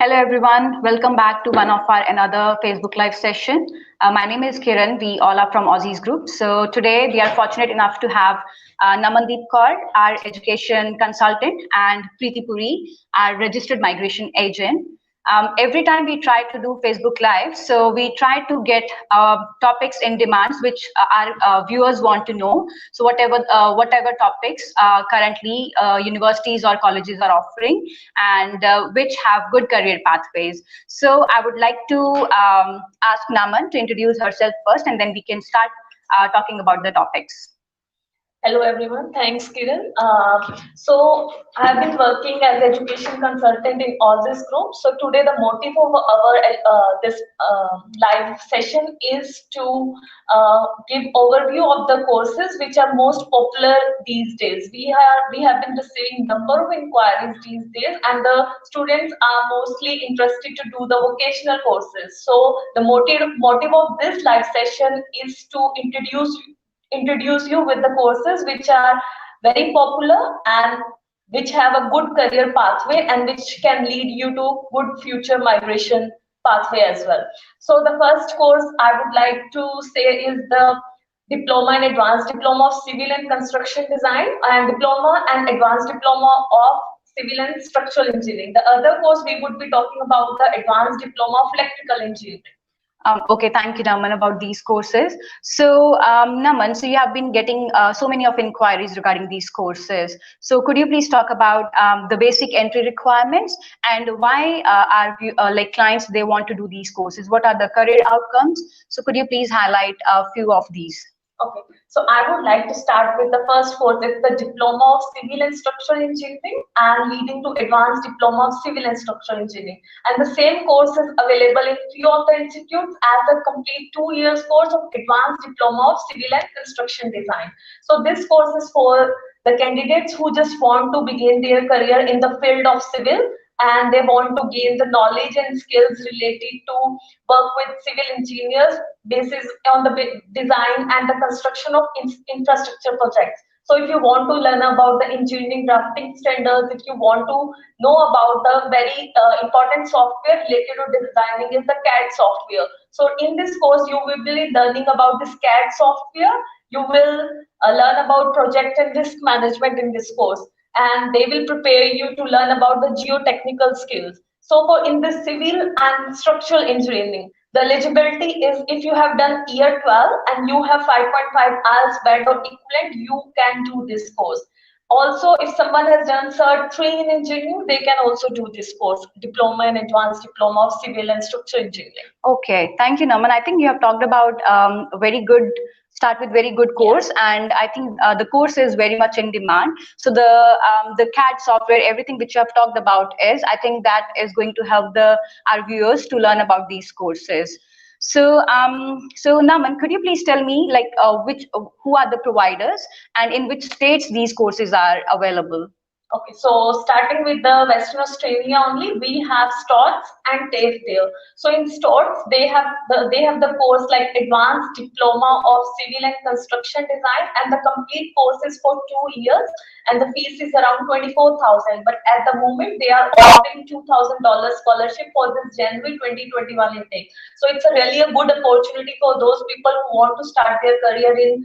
Hello everyone, welcome back to one of our another Facebook Live session. My name is Kiran, we all are from Aussizz group. So today we are fortunate enough to have Namandeep Kaur, our education consultant, and Preeti Puri, our registered migration agent. Every time we try to do Facebook Live, so we try to get topics in demands which our viewers want to know. So whatever topics currently universities or colleges are offering, and which have good career pathways. So I would like to ask Naman to introduce herself first, and then we can start talking about the topics. Hello everyone, thanks Kiran. So I have been working as education consultant in Aussizz group. So today the motive of our this live session is to give overview of the courses which are most popular these days. We have been receiving number of inquiries these days, and the students are mostly interested to do the vocational courses. So the motive of this live session is to introduce you with the courses which are very popular and which have a good career pathway and which can lead you to good future migration pathway as well. So the first course I would like to say is the Diploma and Advanced Diploma of Civil and Construction Design and Diploma and Advanced Diploma of Civil and Structural Engineering. The other course we would be talking about the Advanced Diploma of Electrical Engineering. Okay, thank you, Naman, about these courses. So, Naman, so you have been getting so many of inquiries regarding these courses. So, could you please talk about the basic entry requirements and why are you, like clients they want to do these courses? What are the career outcomes? So, could you please highlight a few of these? Okay, so I would like to start with the first course. It's the Diploma of Civil and Structural Engineering and leading to Advanced Diploma of Civil and Structural Engineering. And the same course is available in few of the institutes as a complete 2 years course of Advanced Diploma of Civil and Construction Design. So this course is for the candidates who just want to begin their career in the field of civil, and they want to gain the knowledge and skills related to work with civil engineers basis on the design and the construction of infrastructure projects. So if you want to learn about the engineering drafting standards, if you want to know about the very important software related to designing is the CAD software. So in this course, you will be learning about this CAD software. You will learn about project and risk management in this course, and they will prepare you to learn about the geotechnical skills. So for in the civil and structural engineering, the eligibility is if you have done year 12 and you have 5.5 IELTS band or equivalent, you can do this course. Also, if someone has done Cert 3 in engineering, they can also do this course, Diploma and Advanced Diploma of Civil and Structural Engineering. Okay, thank you, Naman. I think you have talked about a very good start with very good course, and I think the course is very much in demand. So the CAD software, everything which you have talked about is, I think that is going to help our viewers to learn about these courses. So so Naman, could you please tell me like who are the providers and in which states these courses are available? Okay, so starting with the Western Australia only, we have STOTS and TAFE there. So in STOTS, they have the course like Advanced Diploma of Civil and Construction Design, and the complete course is for 2 years, and the fees is around 24,000. But at the moment, they are offering $2,000 scholarship for this January 2021 intake. So it's a really a good opportunity for those people who want to start their career in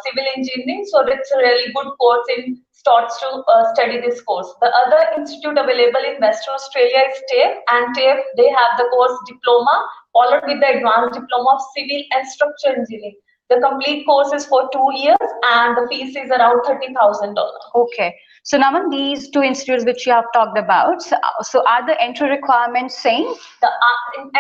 civil engineering. So it's a really good course in starts to study this course. The other institute available in Western Australia is TAFE, and TAFE, they have the course Diploma followed with the Advanced Diploma of Civil and Structural Engineering. The complete course is for 2 years and the fees is around $30,000. Okay. So Naman, these two institutes which you have talked about, so are the entry requirements same? The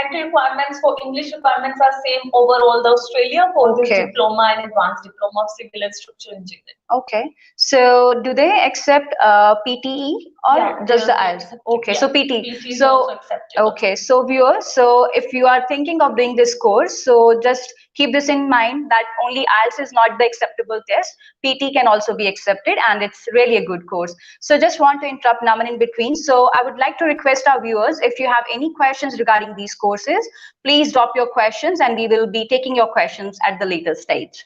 entry requirements for English requirements are same overall the Australia for this Diploma and Advanced Diploma of Civil and Structural Engineering. Okay. So do they accept PTE or just the IELTS? Okay, so PT. PT is also accepted. Okay, so viewers, so if you are thinking of doing this course, so just keep this in mind that only IELTS is not the acceptable test. PT can also be accepted, and it's really a good course. So just want to interrupt Naman in between. So I would like to request our viewers, if you have any questions regarding these courses, please drop your questions and we will be taking your questions at the later stage.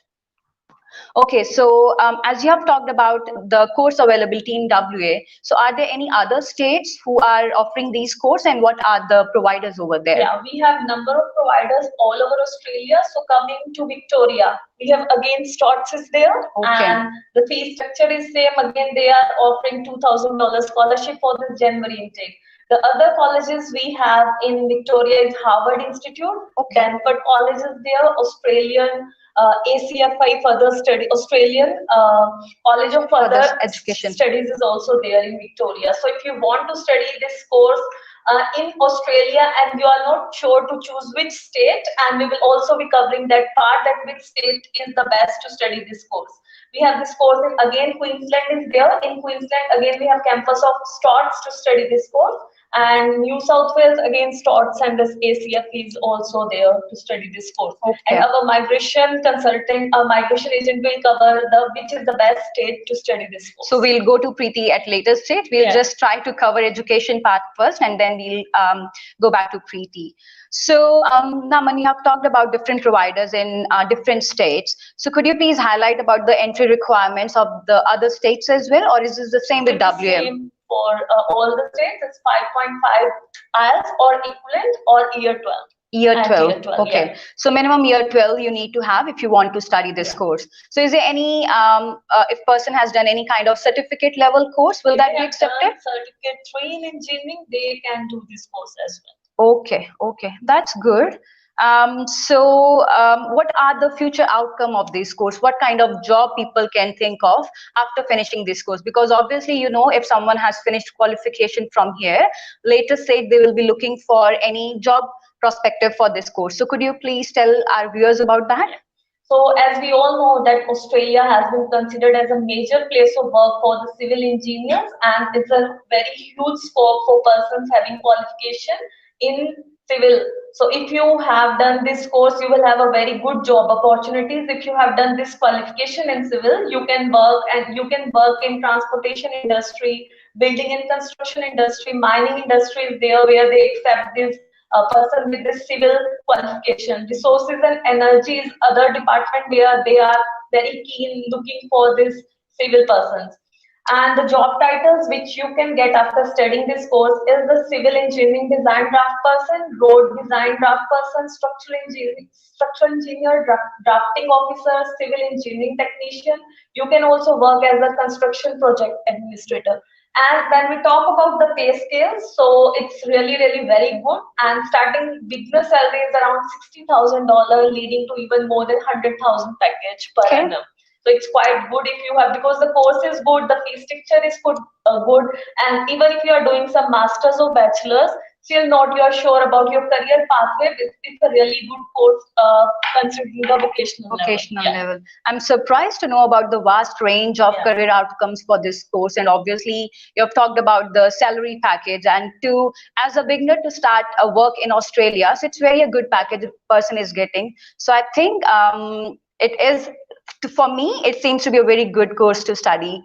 Okay, so as you have talked about the course availability in WA, so are there any other states who are offering these courses, and what are the providers over there? Yeah, we have number of providers all over Australia. So coming to Victoria, we have again Stotts is there, and the fee structure is same. Again, they are offering $2,000 scholarship for this January intake. The other colleges we have in Victoria is Harvard Institute, Danford College is there, Australian ACFI Further Study, Australian College of Further Education Studies is also there in Victoria. So if you want to study this course in Australia and you are not sure to choose which state, and we will also be covering that part, that which state is the best to study this course. We have this course in, again, Queensland is there. In Queensland, again, we have campus of Stotts to study this course. And New South Wales, again, Stotts and this ACF is also there to study this course. And our migration consultant, our migration agent will cover which is the best state to study this course. So we'll go to Preeti at later stage. We'll just try to cover education part first, and then we'll go back to Preeti. So Naman, you have talked about different providers in different states. So could you please highlight about the entry requirements of the other states as well, or is this the same with WM? For all the states, it's 5.5 IELTS or equivalent or year 12. Year 12, okay. So minimum year 12 you need to have if you want to study this course. So is there any, if person has done any kind of certificate level course, will that be accepted? Certificate 3 in engineering, they can do this course as well. Okay, okay, that's good. What are the future outcome of this course? What kind of job people can think of after finishing this course? Because obviously, you know, if someone has finished qualification from here, later say they will be looking for any job prospective for this course. So could you please tell our viewers about that? So as we all know that Australia has been considered as a major place of work for the civil engineers, and it's a very huge scope for persons having qualification in civil. So if you have done this course, you will have a very good job opportunities. If you have done this qualification in civil, you can work, and you can work in transportation industry, building and construction industry, mining industry is there where they accept this person with the civil qualification. Resources and energy is other department where they are very keen looking for this civil persons. And the job titles which you can get after studying this course is the civil engineering design draft person, road design draft person, structural engineer, drafting officer, civil engineering technician. You can also work as a construction project administrator. And when we talk about the pay scale, so it's really, really very good. And starting beginner salary is around $60,000, leading to even more than 100,000 package per annum. So it's quite good if you have, because the course is good, the fee structure is good, and even if you are doing some masters or bachelors, still not you are sure about your career pathway, it's a really good course considering the vocational level. I'm surprised to know about the vast range of career outcomes for this course, and obviously you have talked about the salary package, and to as a beginner to start a work in Australia, so it's very a good package a person is getting. So I think it is, for me, it seems to be a very good course to study.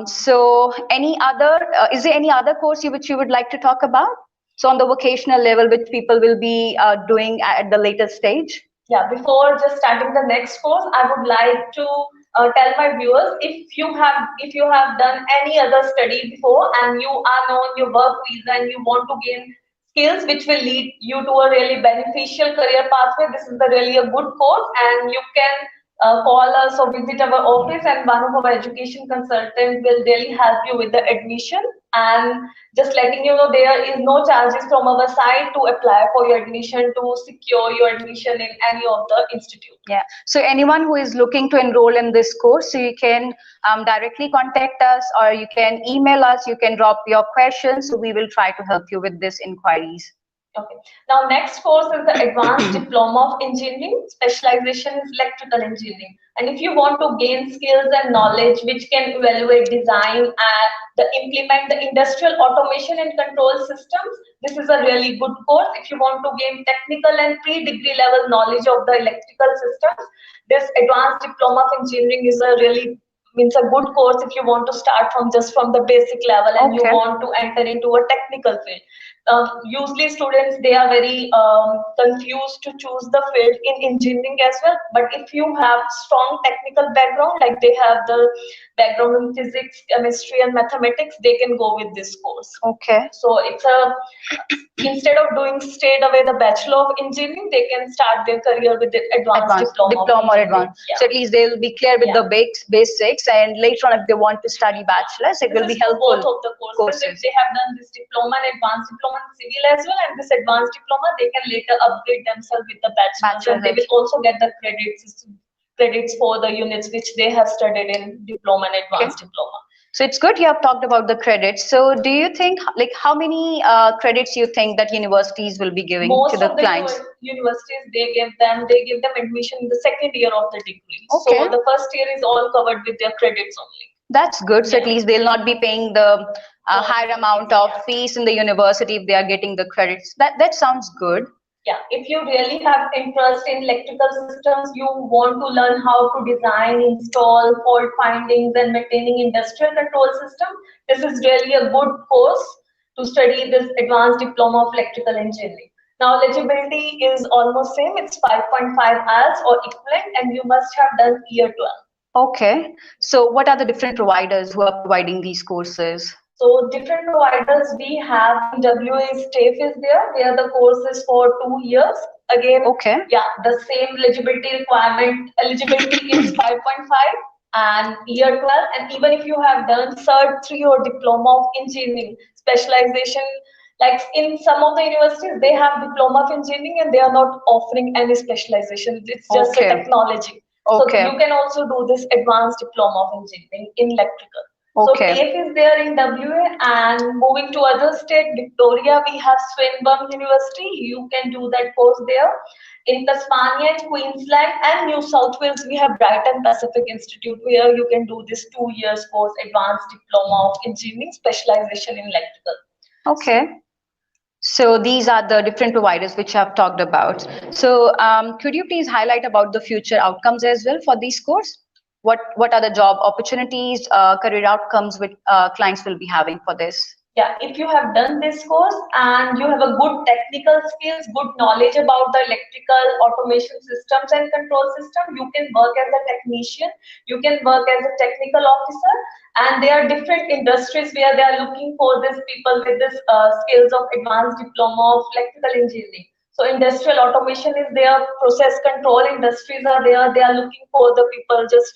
So any other, is there any other course which you would like to talk about? So on the vocational level, which people will be doing at the later stage? Yeah, before just starting the next course, I would like to tell my viewers, if you have done any other study before and you are on your work visa and you want to gain skills which will lead you to a really beneficial career pathway, this is really a good course, and you can call us or visit our office, and one of our education consultants will really help you with the admission. And just letting you know, there is no charges from our side to apply for your admission, to secure your admission in any of the institute. Yeah, so anyone who is looking to enroll in this course, so you can directly contact us, or you can email us, you can drop your questions, so we will try to help you with this inquiries. Okay. Now, next course is the Advanced Diploma of Engineering. Specialization is Electrical Engineering. And if you want to gain skills and knowledge which can evaluate, design, and implement the industrial automation and control systems, this is a really good course. If you want to gain technical and pre-degree level knowledge of the electrical systems, this Advanced Diploma of Engineering is a really a good course if you want to start from just from the basic level and you want to enter into a technical field. usually students, they are very confused to choose the field in engineering as well. But if you have strong technical background, like they have the background in physics, chemistry, and mathematics, they can go with this course. Okay. So it's a, instead of doing straight away the Bachelor of Engineering, they can start their career with the advanced diploma or advanced. Yeah. So at least they'll be clear with the basics, and later on, if they want to study bachelors, it will be helpful. Both of the courses. If they have done this diploma and advanced diploma in civil as well, and this advanced diploma, they can later upgrade themselves with the bachelor's, and they will also get the credits for the units which they have studied in diploma and advanced diploma. So it's good you have talked about the credits. So do you think, like, how many credits you think that universities will be giving to the clients? Most of the universities, they give them admission in the second year of the degree. Okay. So the first year is all covered with their credits only. That's good. So at least they'll not be paying the higher amount of fees in the university if they are getting the credits. That sounds good. Yeah, if you really have interest in electrical systems, you want to learn how to design, install, fault findings, and maintaining industrial control system, this is really a good course to study this advanced diploma of electrical engineering. Now, eligibility is almost same. It's 5.5 IELTS or equivalent, and you must have done year 12. Okay. So what are the different providers who are providing these courses? So different providers we have in WA is TAFE is there, where the course is for 2 years. Again, yeah, the same eligibility is 5.5 and year 12. And even if you have done Cert 3 or Diploma of Engineering, specialization, like in some of the universities, they have Diploma of Engineering and they are not offering any specialization. It's just a technology. So you can also do this advanced Diploma of Engineering in electrical. So TAFE is there in WA, and moving to other state, Victoria, we have Swinburne University. You can do that course there. In Tasmania, and Queensland, and New South Wales, we have Brighton Pacific Institute, where you can do this 2 years course, advanced diploma of engineering, specialization in electrical. Okay. So these are the different providers which I've talked about. So could you please highlight about the future outcomes as well for this course? What are the job opportunities, career outcomes which clients will be having for this? Yeah, if you have done this course and you have a good technical skills, good knowledge about the electrical automation systems and control system, you can work as a technician, you can work as a technical officer, and there are different industries where they are looking for these people with this skills of advanced diploma of electrical engineering. So industrial automation is there, process control industries are there, they are looking for the people just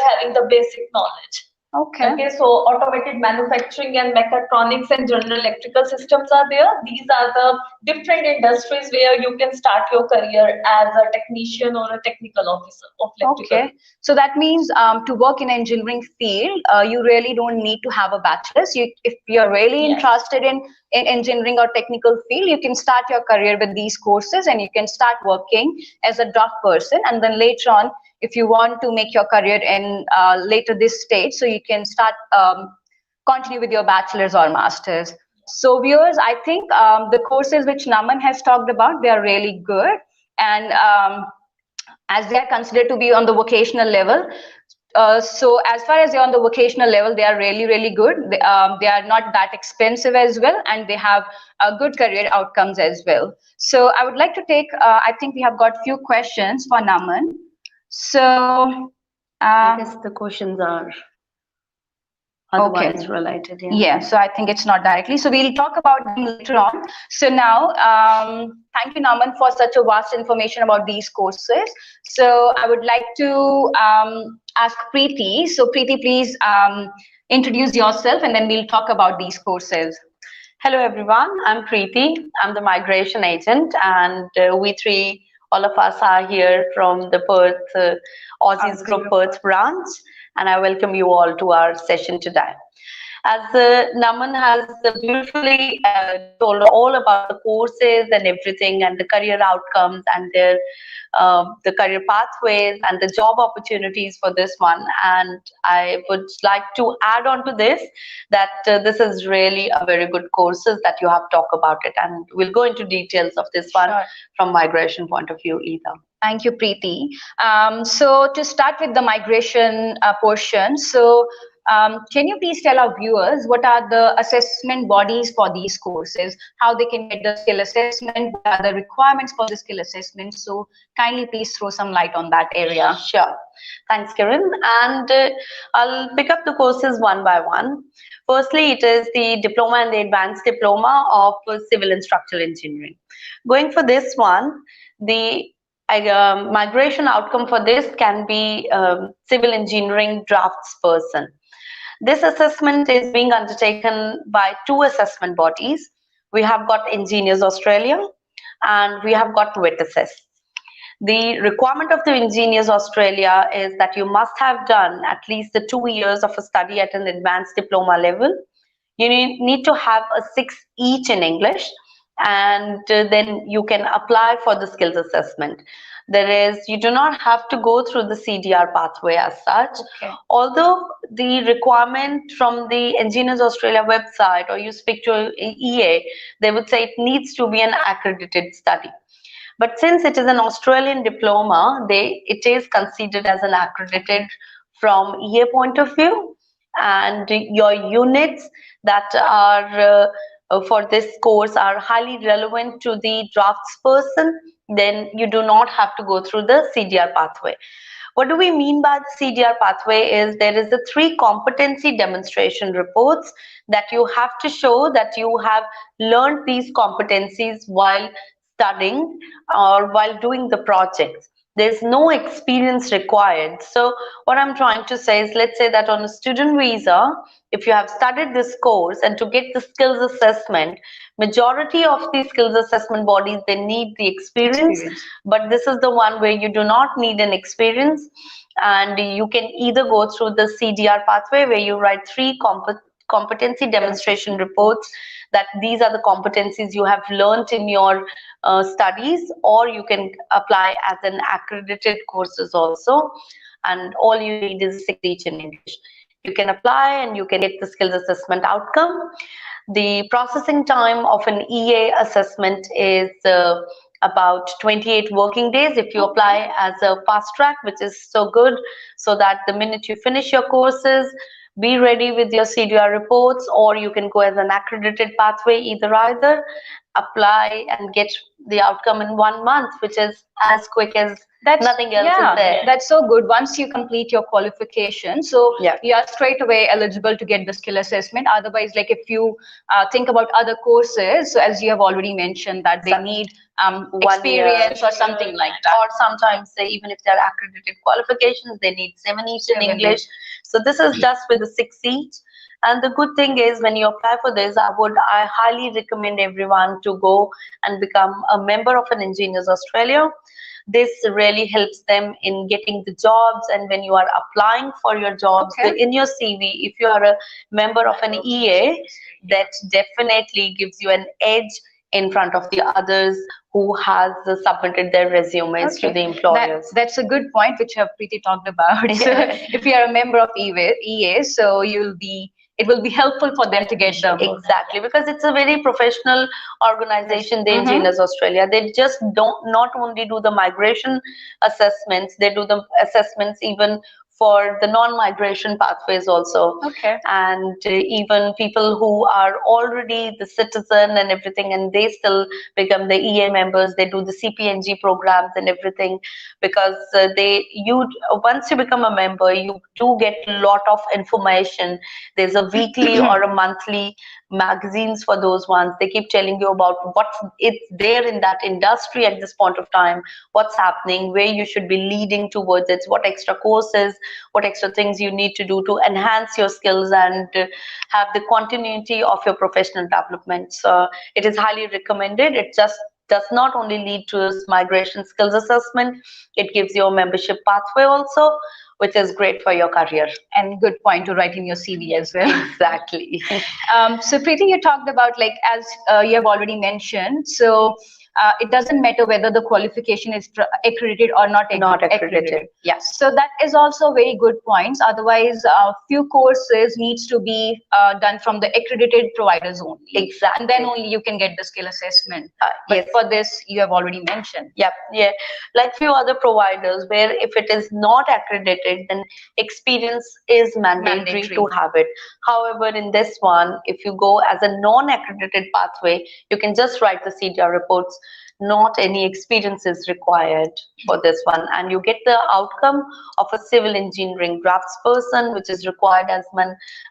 having the basic knowledge. Okay, so automated manufacturing and mechatronics and general electrical systems are there. These are the different industries where you can start your career as a technician or a technical officer of electrical. Okay, so that means to work in engineering field, you really don't need to have a bachelor's. If you're really interested in engineering or technical field, you can start your career with these courses and you can start working as a draft person, and then later on, if you want to make your career in later this stage, so you can start continue with your bachelor's or master's. So viewers, I think the courses which Naman has talked about, they are really good, and as they are considered to be on the vocational level. So as far as they're on the vocational level, they are really good. They are not that expensive as well, and they have good career outcomes as well. So I would like to take, I think we have got few questions for Naman. So I guess the questions are otherwise related. Yeah, so I think it's not directly. So we'll talk about them later on. So now, thank you, Naman, for such a vast information about these courses. So I would like to ask Preeti. So Preeti, please introduce yourself and then we'll talk about these courses. Hello, everyone. I'm Preeti. I'm the migration agent, and all of us are here from the Perth Aussizz Group Perth branch, and I welcome you all to our session today. As Naman has beautifully told all about the courses and everything, and the career outcomes and their the career pathways and the job opportunities for this one, and I would like to add on to this that this is really a very good courses that you have talked about it, and we'll go into details of this one from migration point of view either. Thank you, Preeti. So to start with the migration portion, so Can you please tell our viewers what are the assessment bodies for these courses, how they can get the skill assessment, what are the requirements for the skill assessment? So kindly please throw some light on that area. Sure. Thanks, Kiran. And I'll pick up the courses one by one. Firstly, it is the Diploma and the Advanced Diploma of Civil and Structural Engineering. Going for this one, the migration outcome for this can be civil engineering drafts person. This assessment is being undertaken by two assessment bodies. We have got Engineers Australia and we have got VETASES. The requirement of the Engineers Australia is that you must have done at least the 2 years of a study at an advanced diploma level. You need to have a 6 each in English, and then you can apply for the skills assessment. You do not have to go through the CDR pathway as such. Okay. Although the requirement from the Engineers Australia website, or you speak to EA, they would say it needs to be an accredited study. But since it is an Australian diploma, it is considered as an accredited from EA point of view, and your units that are for this course are highly relevant to the drafts person, then you do not have to go through the CDR pathway. What do we mean by the CDR pathway is there is the 3 competency demonstration reports that you have to show that you have learned these competencies while studying or while doing the projects. There's no experience required. So what I'm trying to say is, let's say that on a student visa, if you have studied this course and to get the skills assessment, majority of these skills assessment bodies, they need the experience. But this is the one where you do not need an experience, and you can either go through the CDR pathway where you write 3 competency demonstration reports that these are the competencies you have learned in your studies, or you can apply as an accredited courses also, and all you need is 6 each in English. You can apply and you can get the skills assessment outcome. The processing time of an EA assessment is about 28 working days if you apply as a fast track, which is so good, so that the minute you finish your courses, be ready with your CDR reports, or you can go as an accredited pathway, either apply and get the outcome in 1 month, which is as quick as nothing else is there. That's so good. Once you complete your qualification, so you are straight away eligible to get the skill assessment. Otherwise, like if you think about other courses, so as you have already mentioned that they need experience or something like that. Or sometimes even if they're accredited qualifications, they need 7 each in English. So this is just with the 6 each. And the good thing is, when you apply for this, I highly recommend everyone to go and become a member of an Engineers Australia. This really helps them in getting the jobs, and when you are applying for your jobs in your CV, if you are a member of an EA, that definitely gives you an edge in front of the others who has submitted their resumes to the employers. That's a good point, which Preeti talked about. So if you are a member of EA, so it will be helpful for them to get them. Exactly, because it's a very professional organization, the Engineers Australia. They just not only do the migration assessments, they do the assessments even for the non-migration pathways also. And even people who are already the citizen and everything, and they still become the EA members, they do the CPNG programs and everything, because once you become a member, you do get a lot of information. There's a weekly or a monthly magazines for those ones. They keep telling you about what's there in that industry at this point of time, what's happening, where you should be leading towards it, what extra courses, what extra things you need to do to enhance your skills and have the continuity of your professional development. So it is highly recommended. It just does not only lead to migration skills assessment, it gives you a membership pathway also, which is great for your career. And good point to write in your CV as well. Exactly. So Preeti, you talked about, like, as you have already mentioned, so it doesn't matter whether the qualification is accredited or not accredited. Yes. So that is also a very good point. Otherwise, few courses needs to be done from the accredited providers only. Exactly. And then only you can get the skill assessment. But yes. for this, you have already mentioned. Yep. Yeah. Like few other providers where if it is not accredited, then experience is mandatory to have it. However, in this one, if you go as a non-accredited pathway, you can just write the CDR reports. Not any experience is required for this one, and you get the outcome of a civil engineering draftsperson, which is required, as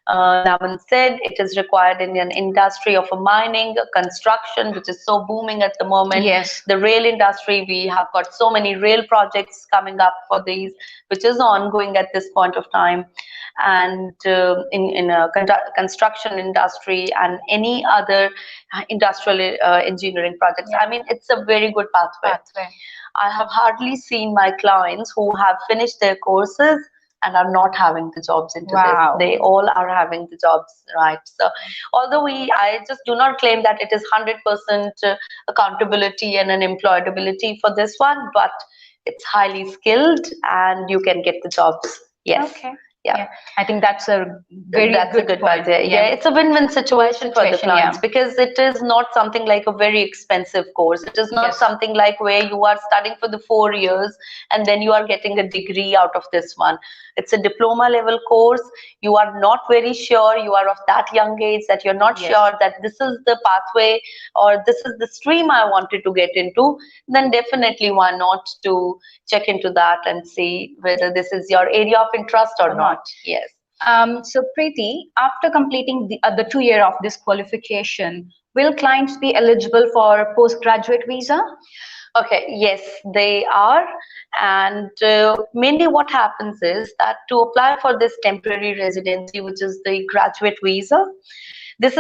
Naman said. It is required in an industry of a mining, construction, which is so booming at the moment. Yes. The rail industry, we have got so many rail projects coming up for these, which is ongoing at this point of time. And in a construction industry and any other industrial engineering projects. I mean, it's a very good pathway. I have hardly seen my clients who have finished their courses and are not having the jobs into this. They all are having the jobs, right? So although I just do not claim that it is 100% accountability and an employability for this one, but it's highly skilled and you can get the jobs. Yes. Okay. Yeah, I think that's a very good point. Yeah, it's a win-win situation for the clients because it is not something like a very expensive course. It is not something like where you are studying for the 4 years and then you are getting a degree out of this one. It's a diploma level course. You are not very sure. You are of that young age that you're not sure that this is the pathway or this is the stream I wanted to get into. Then definitely why not to check into that and see whether this is your area of interest or not. Yes. So Preeti, after completing the 2 year of this qualification, will clients be eligible for postgraduate visa? Okay, yes, they are. And mainly what happens is that to apply for this temporary residency, which is the graduate visa, this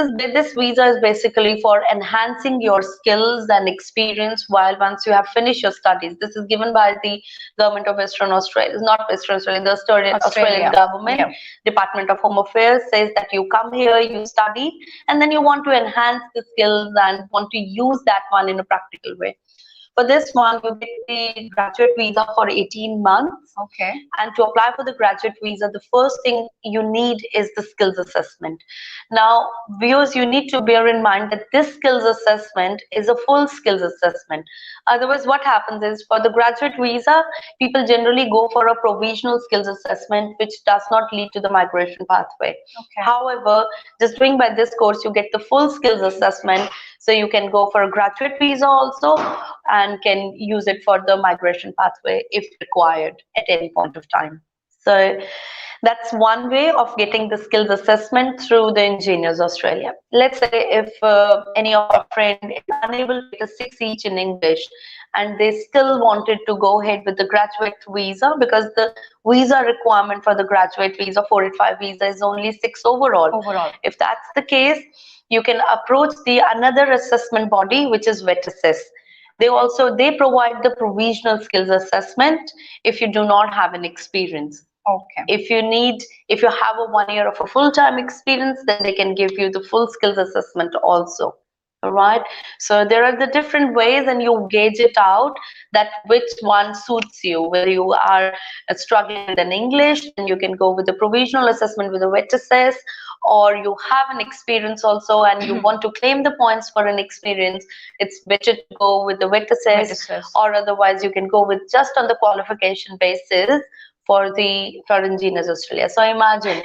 visa is basically for enhancing your skills and experience while once you have finished your studies. This is given by the government of Western Australia, not Western Australia, the Australian government. Department of Home Affairs says that you come here, you study, and then you want to enhance the skills and want to use that one in a practical way. For this one, you get the graduate visa for 18 months. Okay. And to apply for the graduate visa, the first thing you need is the skills assessment. Now, viewers, you need to bear in mind that this skills assessment is a full skills assessment. Otherwise, what happens is for the graduate visa, people generally go for a provisional skills assessment, which does not lead to the migration pathway. Okay. However, just doing by this course, you get the full skills assessment. So you can go for a graduate visa also and can use it for the migration pathway if required at any point of time. So that's one way of getting the skills assessment through the Engineers Australia. Let's say if any of our friend is unable to get a 6 each in English and they still wanted to go ahead with the graduate visa because the visa requirement for the graduate visa, 485 visa, is only 6 overall. If that's the case, you can approach the another assessment body, which is VETASIS. They provide the provisional skills assessment if you do not have an experience. Okay. If you have a 1 year of a full-time experience, then they can give you the full skills assessment also. All right. So there are the different ways, and you gauge it out that which one suits you. Whether you are struggling with an English, then you can go with the provisional assessment with the VETASIS, or you have an experience also and you want to claim the points for an experience, it's better to go with the VETASIS, or otherwise you can go with just on the qualification basis for Engineers Australia. So imagine,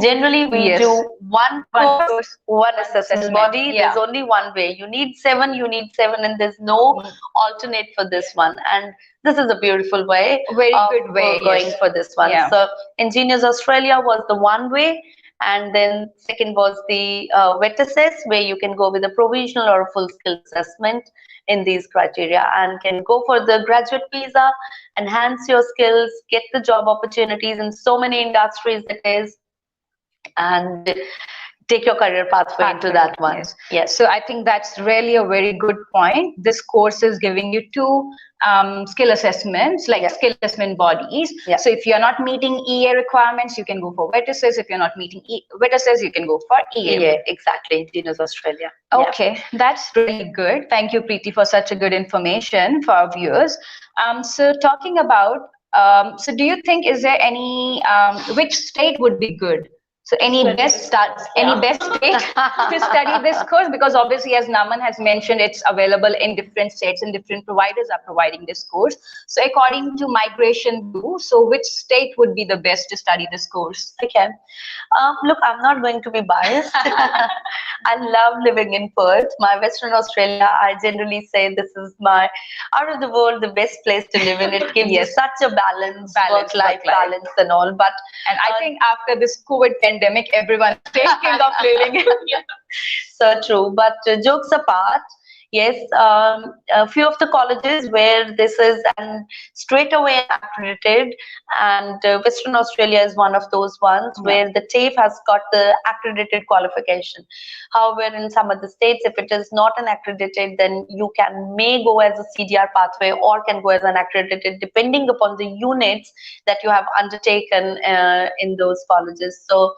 generally we do one course, one assessment body. There's only one way. You need 7, and there's no alternate for this one. And this is a beautiful way, very good way going for this one. So Engineers Australia was the one way. And then second was the VETASIS, where you can go with a provisional or a full skill assessment in these criteria and can go for the graduate visa, enhance your skills, get the job opportunities in so many industries it is, and take your career pathway into that one. Yes. Yes. So I think that's really a very good point. This course is giving you two skill assessments, like skill assessment bodies. So if you're not meeting EA requirements, you can go for VETASES. If you're not meeting VETASES, you can go for EA. EA, exactly, Ingenious Australia. Okay, that's really good. Thank you, Preeti, for such a good information for our viewers. So talking about, so do you think, is there any, which state would be good? So any best state to study this course? Because obviously, as Naman has mentioned, it's available in different states and different providers are providing this course. So according to migration view, so which state would be the best to study this course? Okay. Look, I'm not going to be biased. I love living in Perth. My Western Australia, I generally say this is my, out of the world, the best place to live in. It gives you such a balance, work-life balance and all. But and I think after this COVID pandemic, everyone is thinking of living. So true. But jokes apart, yes, a few of the colleges where this is and straight away accredited, and Western Australia is one of those ones where the TAFE has got the accredited qualification. However, in some of the states, if it is not an accredited, then you may go as a CDR pathway or can go as an accredited, depending upon the units that you have undertaken in those colleges. So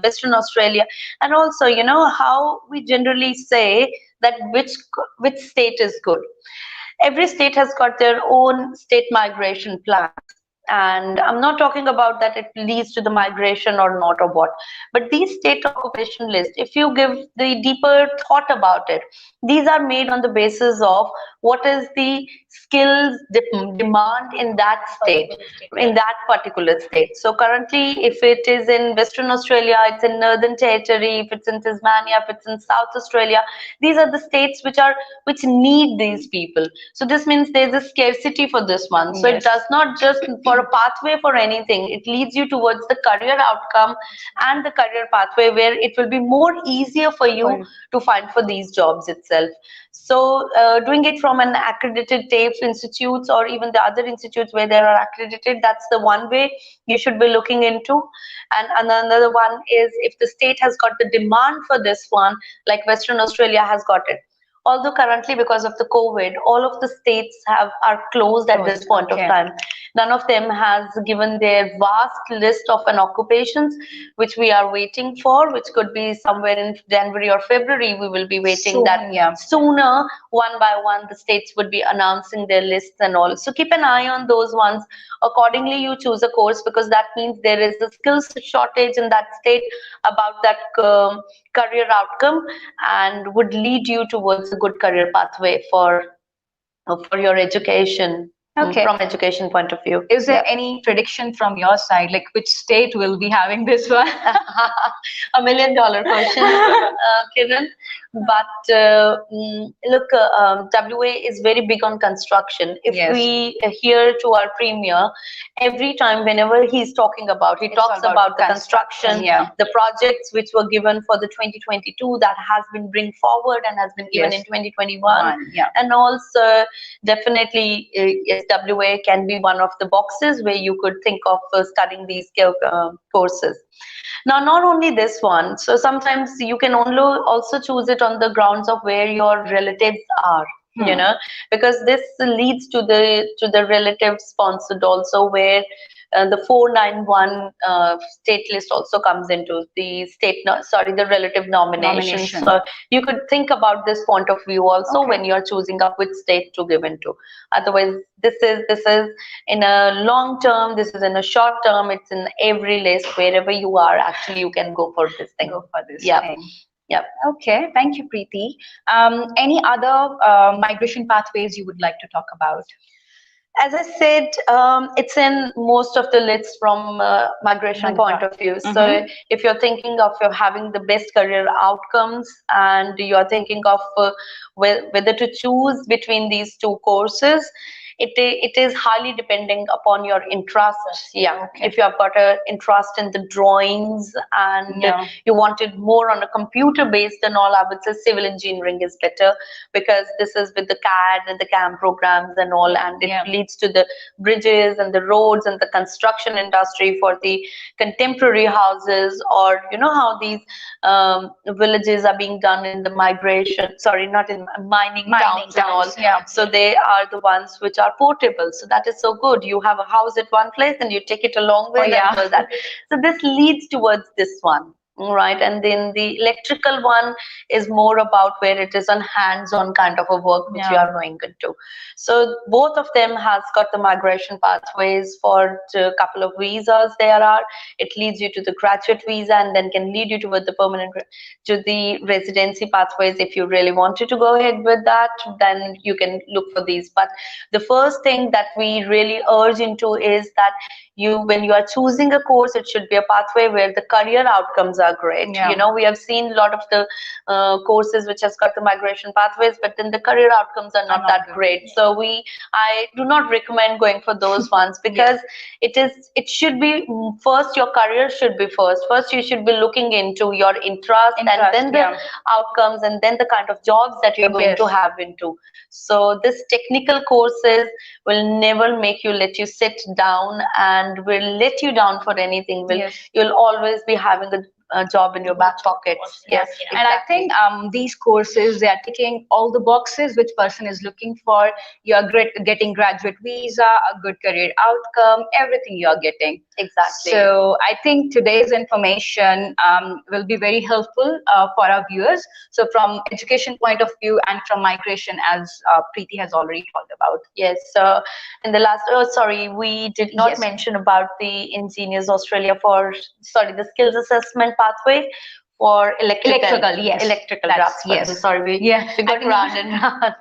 Western Australia, and also, you know, how we generally say that which state is good. Every state has got their own state migration plan. And I'm not talking about that it leads to the migration or not or what, but these state occupation lists, if you give the deeper thought about it, these are made on the basis of what is the skills demand in that state, in that particular state. So currently, if it is in Western Australia, it's in Northern Territory, if it's in Tasmania, if it's in South Australia, these are the states which need these people. So this means there's a scarcity for this one. So it does not just for a pathway for anything, it leads you towards the career outcome and the career pathway where it will be more easier for you to find for these jobs itself. So doing it from an accredited TAFE institutes or even the other institutes where they are accredited, that's the one way you should be looking into. And another one is if the state has got the demand for this one, like Western Australia has got it. Although currently, because of the COVID, all of the states are closed at this point of time. None of them has given their vast list of an occupations, which we are waiting for, which could be somewhere in January or February. We will be waiting sooner, one by one, the states would be announcing their lists and all. So keep an eye on those ones. Accordingly, you choose a course because that means there is a skills shortage in that state about that career outcome and would lead you towards a good career pathway for your education. From education point of view. Is there any prediction from your side, like which state will be having this one? $1 million question, Kiran. But look, WA is very big on construction. If we hear to our premier, every time whenever he's talking about, he talks about the construction, the projects which were given for the 2022 that has been bring forward and has been given in 2021. And also definitely WA can be one of the boxes where you could think of studying these courses. Now, not only this one, so sometimes you can also choose it on the grounds of where your relatives are, you know, because this leads to the relative sponsored also, where the 491 state list also comes into the the relative nomination. So you could think about this point of view also when you're choosing up which state to give into. Otherwise, this is in a long term, this is in a short term, it's in every list. Wherever you are, actually you can go for this thing. Okay, thank you, Preeti. Any other migration pathways you would like to talk about? As I said, it's in most of the lists from migration point of view. So if you're thinking of having the best career outcomes and you're thinking of whether to choose between these two courses, it is highly depending upon your interest. Yeah, Okay. if you have got a interest in the drawings and you wanted more on a computer based and all, I would say civil engineering is better, because this is with the CAD and the CAM programs and all, and it leads to the bridges and the roads and the construction industry for the contemporary houses, or you know how these villages are being done in the not in mining towns and all. So they are the ones which are portable. So that is so good. You have a house at one place and you take it along with and all that. So this leads towards this one. Right, and then the electrical one is more about where it is on hands-on kind of a work which you are going into. So both of them has got the migration pathways for a couple of visas. There are, it leads you to the graduate visa and then can lead you toward the permanent, to the residency pathways. If you really wanted to go ahead with that, then you can look for these. But the first thing that we really urge into is that when you are choosing a course, it should be a pathway where the career outcomes are great. You know, we have seen a lot of the courses which has got the migration pathways, but then the career outcomes are not that great. So I do not recommend going for those ones, because it should be first, your career should be first you should be looking into your interest and then the outcomes, and then the kind of jobs that you're going to have into. So this technical courses will never make you let you sit down and will let you down for anything. You'll always be having a job in your back pocket. Yes, exactly. And I think these courses, they are ticking all the boxes which person is looking for. You are getting graduate visa, a good career outcome, everything you are getting. Exactly. So I think today's information will be very helpful for our viewers. So from education point of view and from migration, as Preeti has already talked about. Yes. So in the last, we did not mention about the Ingenious Australia the skills assessment pathway for electrical draftsperson. Sorry, we got around and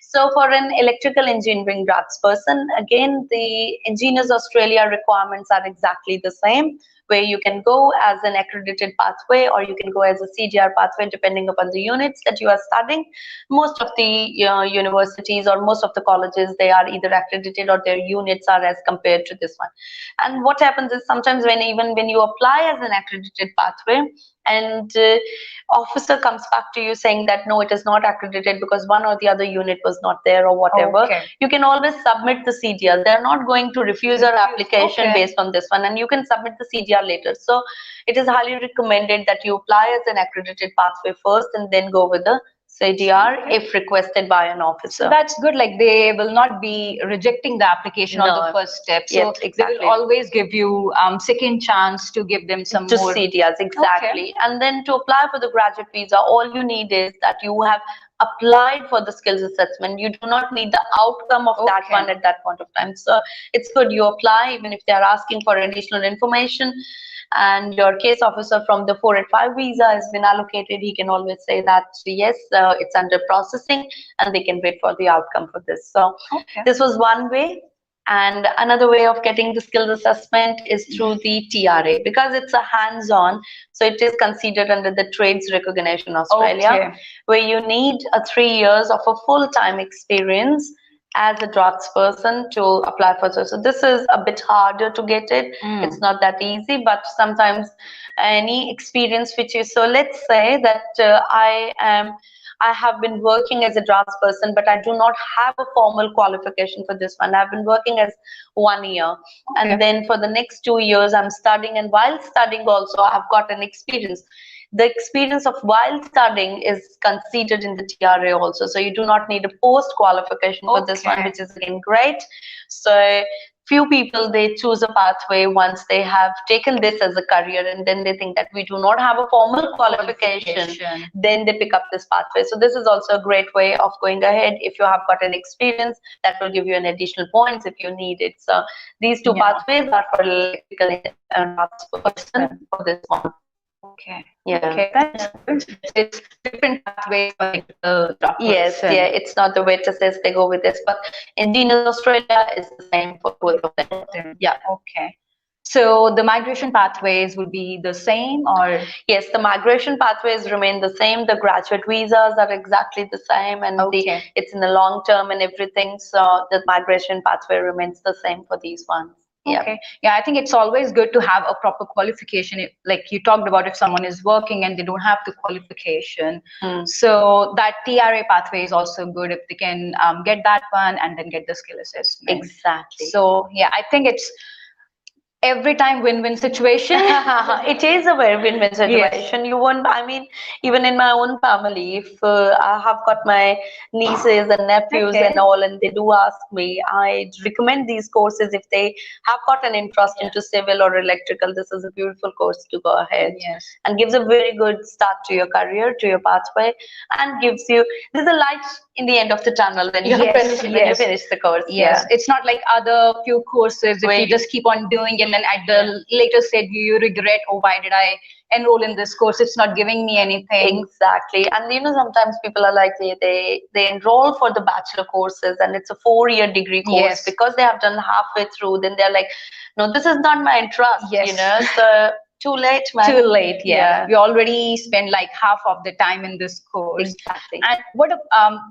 So for an electrical engineering draftsperson, again, the Ingenious Australia requirements are exactly the same, where you can go as an accredited pathway or you can go as a CGR pathway depending upon the units that you are studying. Most of the universities or most of the colleges, they are either accredited or their units are as compared to this one. And what happens is sometimes when you apply as an accredited pathway, and officer comes back to you saying that no, it is not accredited because one or the other unit was not there or whatever, you can always submit the CGR. They're not going to refuse your application based on this one, and you can submit the CGR later. So it is highly recommended that you apply as an accredited pathway first and then go with the CGR if requested by an officer. So that's good. Like, they will not be rejecting the application on the first step. So they will always give you second chance to give them some more CGRs. Exactly. And then to apply for the graduate visa, all you need is that you have applied for the skills assessment. You do not need the outcome of that one at that point of time. So it's good you apply, even if they are asking for additional information. And your case officer from the 485 visa has been allocated. He can always say that yes, it's under processing, and they can wait for the outcome for this. So this was one way. And another way of getting the skills assessment is through the TRA, because it's a hands-on. So it is considered under the Trades Recognition Australia, where you need 3 years of a full-time experience as a draftsperson to apply for. So this is a bit harder to get it. It's not that easy, but sometimes any experience which is, so let's say that I have been working as a draftsperson, but I do not have a formal qualification for this one. I've been working as 1 year, and then for the next 2 years I'm studying, and while studying also I've got an experience. The experience of while studying is considered in the TRA also. So you do not need a post qualification for this one, which is again great. So few people, they choose a pathway once they have taken this as a career, and then they think that we do not have a formal qualification, then they pick up this pathway. So this is also a great way of going ahead. If you have got an experience, that will give you an additional points if you need it. So these two pathways are for electrical person for this one. That's good. It's different pathways for yes, it's not the way to say they go with this, but Ingenious Australia is the same for both of them. So the migration pathways would be the same, or? Yes, the migration pathways remain the same. The graduate visas are exactly the same, and it's in the long term and everything. So the migration pathway remains the same for these ones. Okay. Yeah, I think it's always good to have a proper qualification. Like you talked about, if someone is working and they don't have the qualification, so that TRA pathway is also good if they can get that one and then get the skill assessment. Exactly. So yeah, I think it's every time win-win situation. It is a very win-win situation. You won't, I mean, even in my own family, if I have got my nieces and nephews and all, and they do ask me, I recommend these courses if they have got an interest into civil or electrical. This is a beautiful course to go ahead, and gives a very good start to your career, to your pathway, and gives you, there's a light in the end of the tunnel when you finish, when you finish the course. It's not like other few courses if you just keep on doing and then at the later stage you regret, oh, why did I enroll in this course? It's not giving me anything. Exactly. And you know, sometimes people are like, they enroll for the bachelor courses and it's a 4-year degree course because they have done halfway through. Then they're like, no, this is not my interest. You know, so too late, man. Too late, we already spent like half of the time in this course. Exactly. And what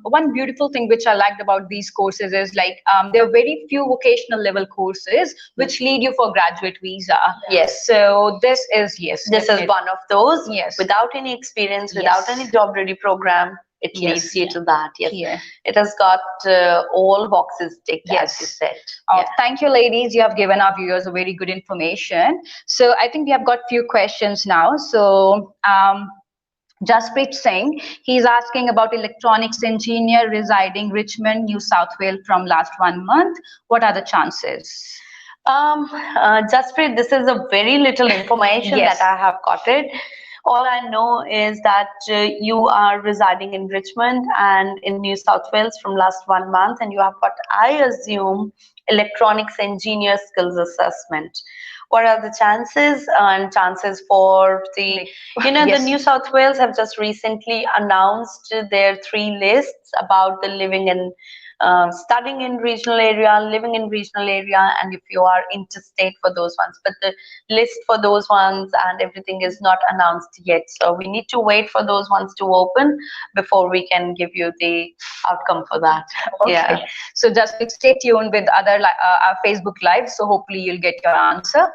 one beautiful thing which I liked about these courses is like there are very few vocational level courses which lead you for graduate visa. So this is this is one of those. Without any experience, without any job ready program, it leads you to that. It has got all boxes ticked, as you said. Thank you, ladies. You have given our viewers a very good information. So I think we have got few questions now. So Jasprit Singh, he's asking about electronics engineer residing Richmond, New South Wales from last 1 month. What are the chances? Jasprit, this is a very little information that I have got it. All I know is that you are residing in Richmond and in New South Wales from last 1 month, and you have got, I assume, electronics engineer skills assessment. What are the chances? And chances for the, you know, the New South Wales have just recently announced their 3 lists about the living and studying in regional area, living in regional area, and if you are interstate for those ones. But the list for those ones and everything is not announced yet. So we need to wait for those ones to open before we can give you the outcome for that. So just stay tuned with other our Facebook Live. So hopefully you'll get your answer.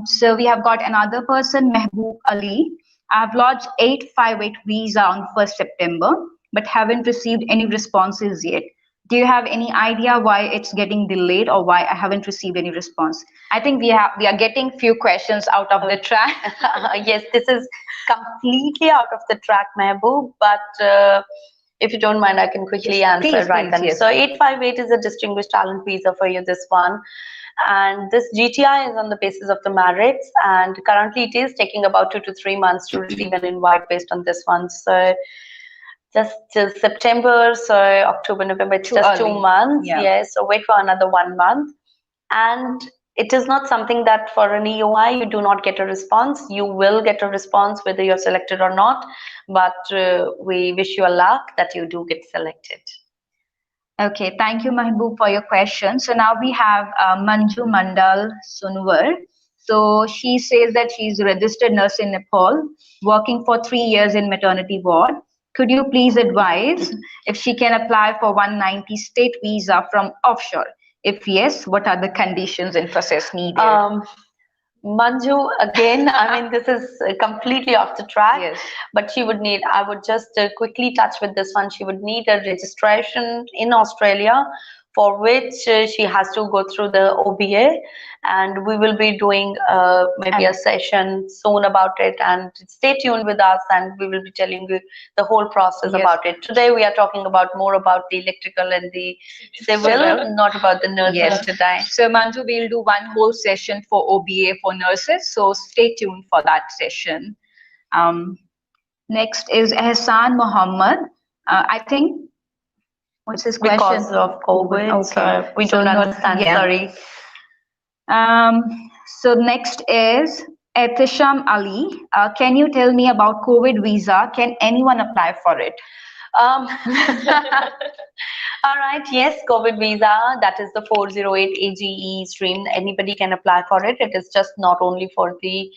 So we have got another person, Mehboob Ali. I've lodged 858 visa on 1st September, but haven't received any responses yet. Do you have any idea why it's getting delayed or why I haven't received any response? I think we are getting few questions out of the track. Yes, this is completely out of the track, Mehboob, but if you don't mind, I can quickly answer then. So 858 is a distinguished talent visa for you, this one. And this GTI is on the basis of the merits, and currently it is taking about 2 to 3 months to receive an invite based on this one. So just till September, so October, November, it's just 2 months. So wait for another 1 month. And it is not something that for an EOI you do not get a response. You will get a response whether you're selected or not, but we wish you a luck that you do get selected. Okay, thank you, Mahboob, for your question. So now we have Manju Mandal Sunwar. So she says that she's a registered nurse in Nepal, working for 3 years in maternity ward. Could you please advise if she can apply for 190 state visa from offshore? If yes, what are the conditions and process needed? Manju, again, I mean, this is completely off the track, but she would need, I would just quickly touch with this one. She would need a registration in Australia, for which she has to go through the OBA, and we will be doing maybe a session soon about it, and stay tuned with us and we will be telling you the whole process about it. Today we are talking about more about the electrical and the civil, not about the nurses today. So Manju, we'll do one whole session for OBA for nurses, so stay tuned for that session. Next is Ehsan Muhammad. I think, what's his question? Because of COVID, so we don't understand, sorry. So next is Etisham Ali. Can you tell me about COVID visa? Can anyone apply for it? Um, all right, yes, COVID visa, that is the 408 AGE stream. Anybody can apply for it. It is just not only for the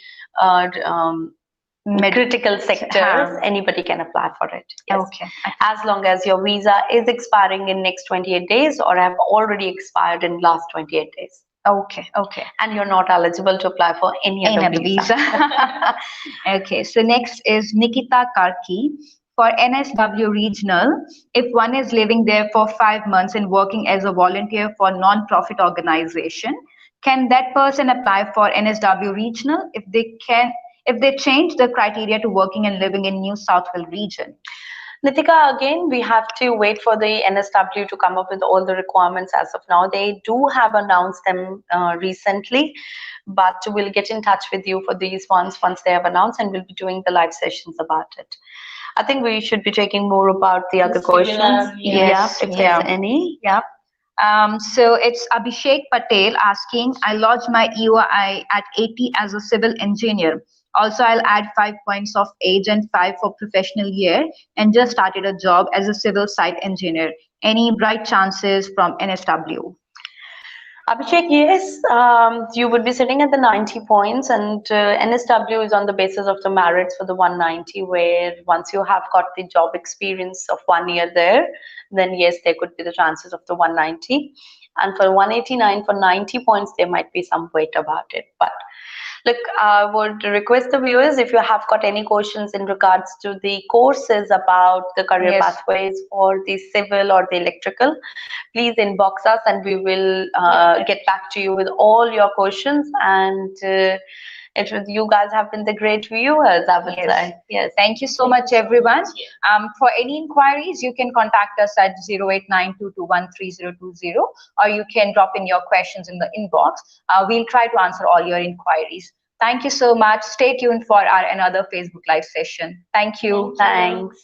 critical sectors, anybody can apply for it. Yes. Okay. As long as your visa is expiring in next 28 days or have already expired in last 28 days. Okay. Okay. And you're not eligible to apply for any other visa. Okay. So next is Nikita Karki. For NSW Regional, if one is living there for 5 months and working as a volunteer for non-profit organization, can that person apply for NSW Regional if they change the criteria to working and living in New South Wales region? Nitika, again, we have to wait for the NSW to come up with all the requirements as of now. They do have announced them recently, but we'll get in touch with you for these ones once they have announced, and we'll be doing the live sessions about it. I think we should be taking more about the other questions. Yes, if there's any. Yeah. So it's Abhishek Patel asking, I lodged my EOI at 80 as a civil engineer. Also, I'll add 5 points of age and 5 for professional year and just started a job as a civil site engineer. Any bright chances from NSW? Abhishek, yes, you would be sitting at the 90 points, and NSW is on the basis of the merits for the 190, where once you have got the job experience of 1 year there, then yes, there could be the chances of the 190. And for 189, for 90 points, there might be some weight about it. But look, I would request the viewers, if you have got any questions in regards to the courses about the career pathways for the civil or the electrical, please inbox us and we will get back to you with all your questions. And you guys have been the great viewers, I would say. Yes. Thank you so much, everyone. For any inquiries, you can contact us at 0892213020, or you can drop in your questions in the inbox. We'll try to answer all your inquiries. Thank you so much. Stay tuned for our another Facebook Live session. Thank you. Thanks.